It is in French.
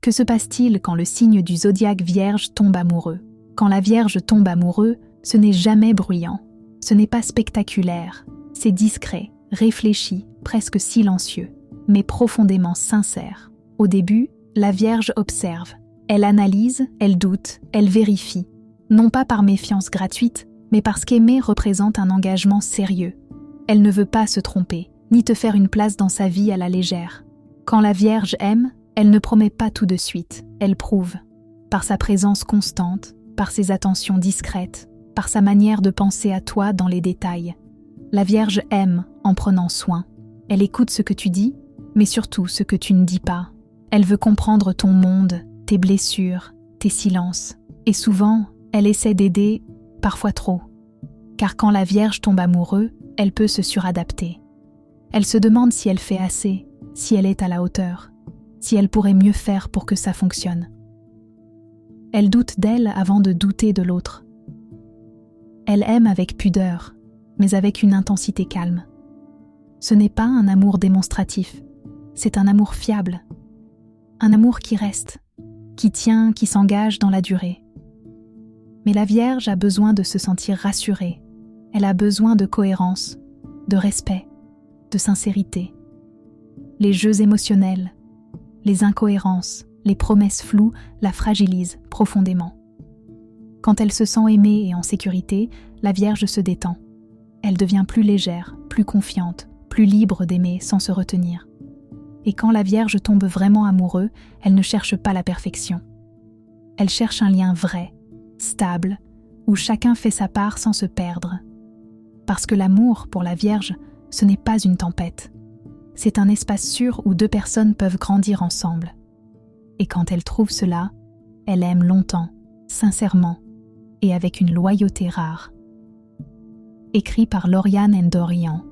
Que se passe-t-il quand le signe du zodiaque Vierge tombe amoureux? Quand la Vierge tombe amoureux, ce n'est jamais bruyant, ce n'est pas spectaculaire, c'est discret, réfléchi, presque silencieux, mais profondément sincère. Au début, la Vierge observe, elle analyse, elle doute, elle vérifie, non pas par méfiance gratuite, mais parce qu'aimer représente un engagement sérieux. Elle ne veut pas se tromper, ni te faire une place dans sa vie à la légère. Quand la Vierge aime, elle ne promet pas tout de suite, elle prouve, par sa présence constante, par ses attentions discrètes, par sa manière de penser à toi dans les détails. La Vierge aime en prenant soin. Elle écoute ce que tu dis, mais surtout ce que tu ne dis pas. Elle veut comprendre ton monde, tes blessures, tes silences. Et souvent, elle essaie d'aider, parfois trop. Car quand la Vierge tombe amoureuse, elle peut se suradapter. Elle se demande si elle fait assez, si elle est à la hauteur, si elle pourrait mieux faire pour que ça fonctionne. Elle doute d'elle avant de douter de l'autre. Elle aime avec pudeur, mais avec une intensité calme. Ce n'est pas un amour démonstratif, c'est un amour fiable. Un amour qui reste, qui tient, qui s'engage dans la durée. Mais la Vierge a besoin de se sentir rassurée. Elle a besoin de cohérence, de respect, de sincérité. Les jeux émotionnels, les incohérences, les promesses floues la fragilisent profondément. Quand elle se sent aimée et en sécurité, la Vierge se détend. Elle devient plus légère, plus confiante, plus libre d'aimer sans se retenir. Et quand la Vierge tombe vraiment amoureuse, elle ne cherche pas la perfection. Elle cherche un lien vrai, stable, où chacun fait sa part sans se perdre. Parce que l'amour, pour la Vierge, ce n'est pas une tempête. C'est un espace sûr où deux personnes peuvent grandir ensemble. Et quand elle trouve cela, elle aime longtemps, sincèrement, et avec une loyauté rare. Écrit par Lauriane Ndorian.